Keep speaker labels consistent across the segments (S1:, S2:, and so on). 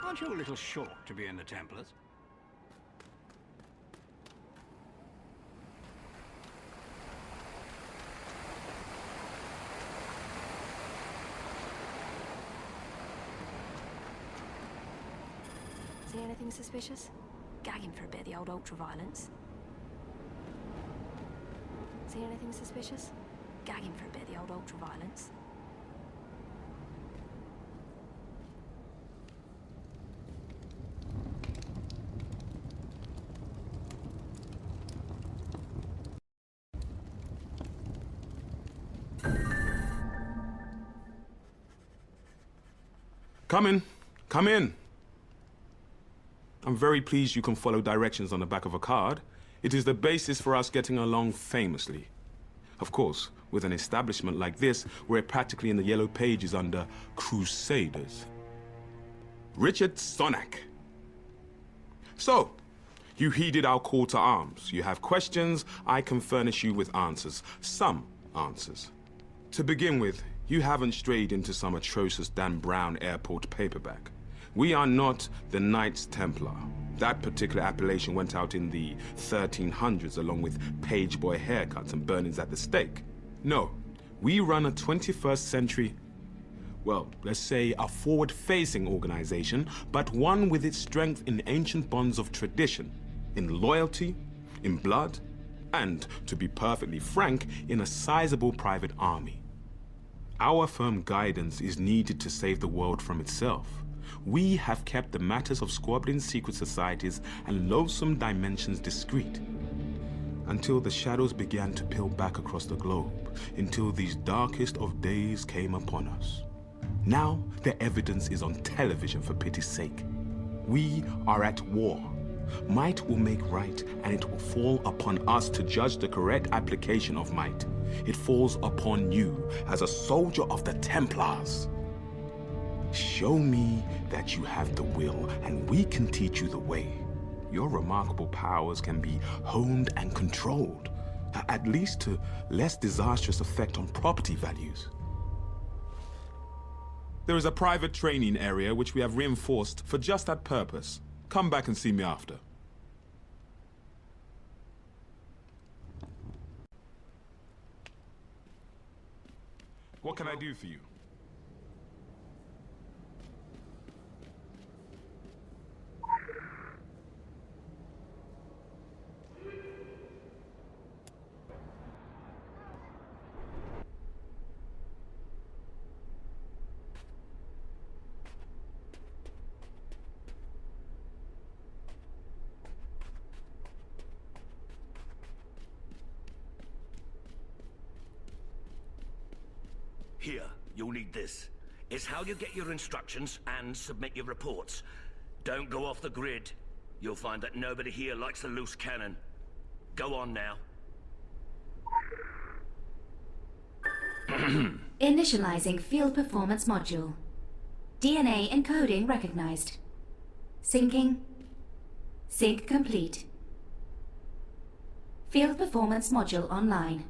S1: Aren't you a little short to be in the Templars?
S2: See anything suspicious? Gagging for a bit of the old ultra-violence. See anything suspicious? Gagging for a bit of the old ultra-violence.
S3: Come in. Come in. I'm very pleased you can follow directions on the back of a card. It is the basis for us getting along famously. Of course, with an establishment like this, we're practically in the yellow pages under Crusaders. Richard Sonak. So, you heeded our call to arms. You have questions, I can furnish you with answers. Some answers. To begin with, you haven't strayed into some atrocious Dan Brown airport paperback. We are not the Knights Templar. That particular appellation went out in the 1300s along with page boy haircuts and burnings at the stake. No, we run a 21st century, well, let's say a forward-facing organization, but one with its strength in ancient bonds of tradition, in loyalty, in blood, and, to be perfectly frank, in a sizable private army. Our firm guidance is needed to save the world from itself. We have kept the matters of squabbling secret societies and loathsome dimensions discreet. Until the shadows began to peel back across the globe, until these darkest of days came upon us. Now, the evidence is on television for pity's sake. We are at war. Might will make right, and it will fall upon us to judge the correct application of might. It falls upon you as a soldier of the Templars. Show me that you have the will, and we can teach you the way. Your remarkable powers can be honed and controlled, at least to less disastrous effect on property values. There is a private training area which we have reinforced for just that purpose. Come back and see me after. What can I do for you?
S4: Here, you'll need this. It's how you get your instructions and submit your reports. Don't go off the grid. You'll find that nobody here likes a loose cannon. Go on now.
S5: Initializing field performance module. DNA encoding recognized. Syncing. Sync complete. Field performance module online.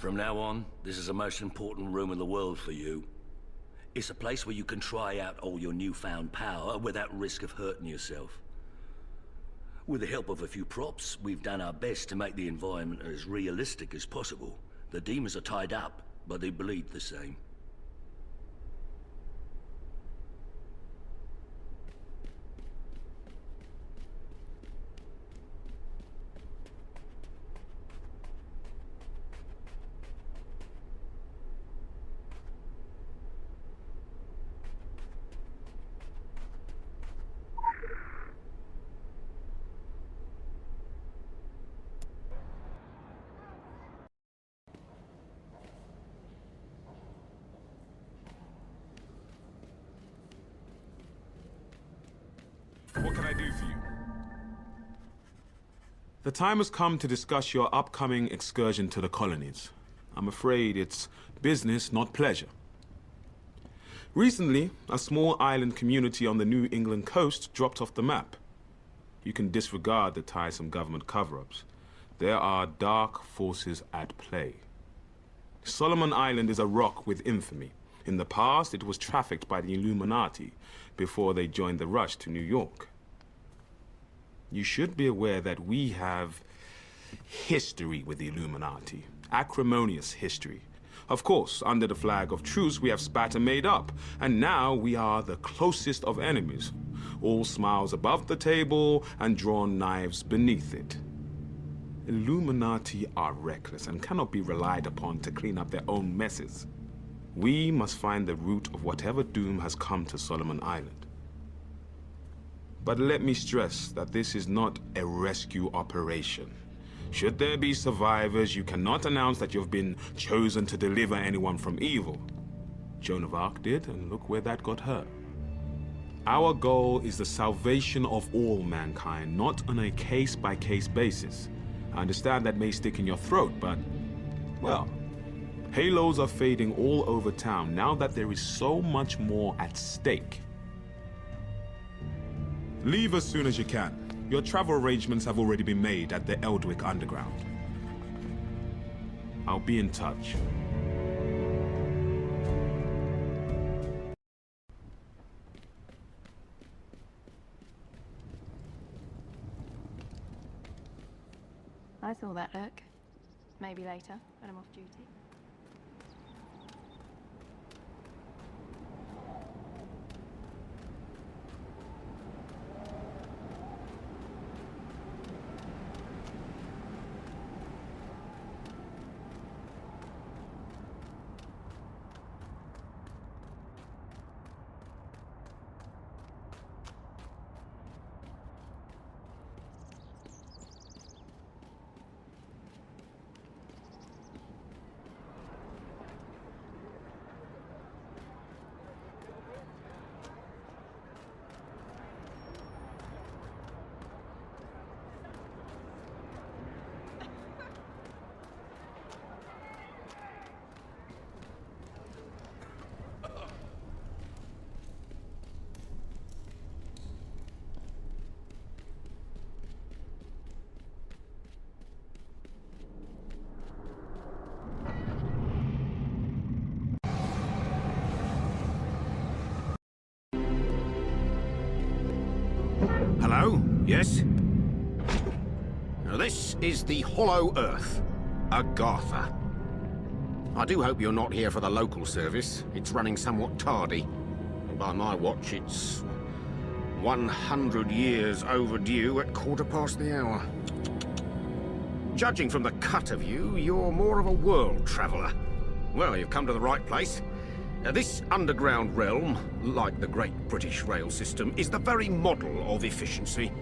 S4: From now on, this is the most important room in the world for you. It's a place where you can try out all your newfound power without risk of hurting yourself. With the help of a few props, we've done our best to make the environment as realistic as possible. The demons are tied up, but they bleed the same.
S3: What can I do for you? The time has come to discuss your upcoming excursion to the colonies. I'm afraid it's business, not pleasure. Recently, a small island community on the New England coast dropped off the map. You can disregard the tiresome government cover-ups. There are dark forces at play. Solomon Island is a rock with infamy. In the past, it was trafficked by the Illuminati before they joined the rush to New York. You should be aware that we have history with the Illuminati, acrimonious history. Of course, under the flag of truce, we have spat and made up, and now we are the closest of enemies. All smiles above the table and drawn knives beneath it. Illuminati are reckless and cannot be relied upon to clean up their own messes. We must find the root of whatever doom has come to Solomon Island. But let me stress that this is not a rescue operation. Should there be survivors, you cannot announce that you've been chosen to deliver anyone from evil. Joan of Arc did, and look where that got her. Our goal is the salvation of all mankind, not on a case-by-case basis. I understand that may stick in your throat, but, well, halos are fading all over town now that there is so much more at stake. Leave as soon as you can. Your travel arrangements have already been made at the Eldwick Underground. I'll be in touch.
S2: I saw that look. Maybe later, when I'm off duty.
S6: Hello? Yes? Now this is the Hollow Earth, Agartha. I do hope you're not here for the local service. It's running somewhat tardy. And by my watch, it's 100 years overdue at 1/4 the hour. Judging from the cut of you, you're more of a world traveller. Well, you've come to the right place. Now, this underground realm, like the Great British Rail System, is the very model of efficiency.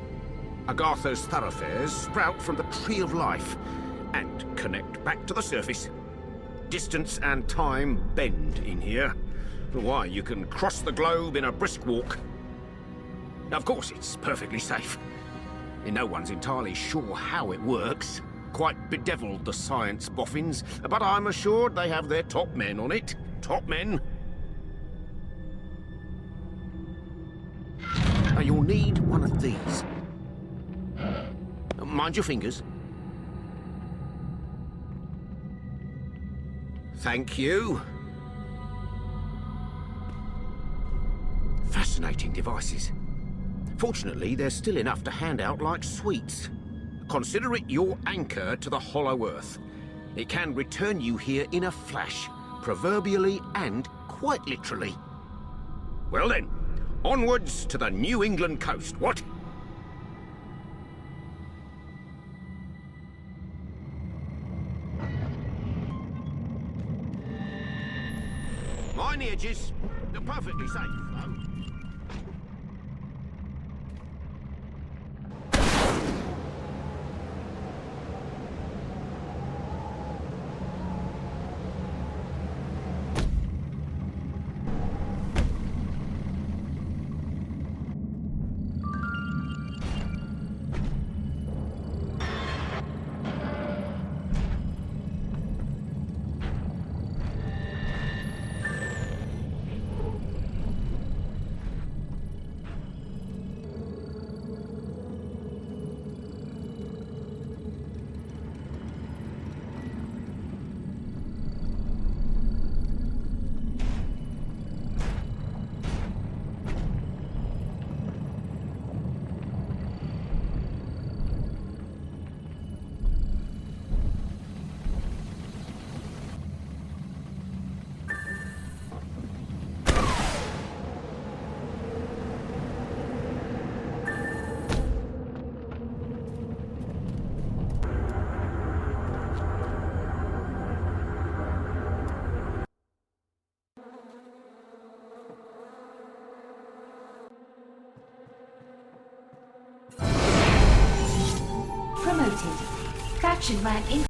S6: Agartha's thoroughfares sprout from the Tree of Life and connect back to the surface. Distance and time bend in here. Why, you can cross the globe in a brisk walk. Now, of course, it's perfectly safe. No one's entirely sure how it works. Quite bedeviled, the science boffins, but I'm assured they have their top men on it. Top men. Now, you'll need one of these. Mind your fingers. Thank you. Fascinating devices. Fortunately, there's still enough to hand out like sweets. Consider it your anchor to the hollow earth. It can return you here in a flash, proverbially and quite literally. Well then, onwards to the New England coast, what? Mind the edges. They're perfectly safe, though.
S5: Promoted. Faction rank in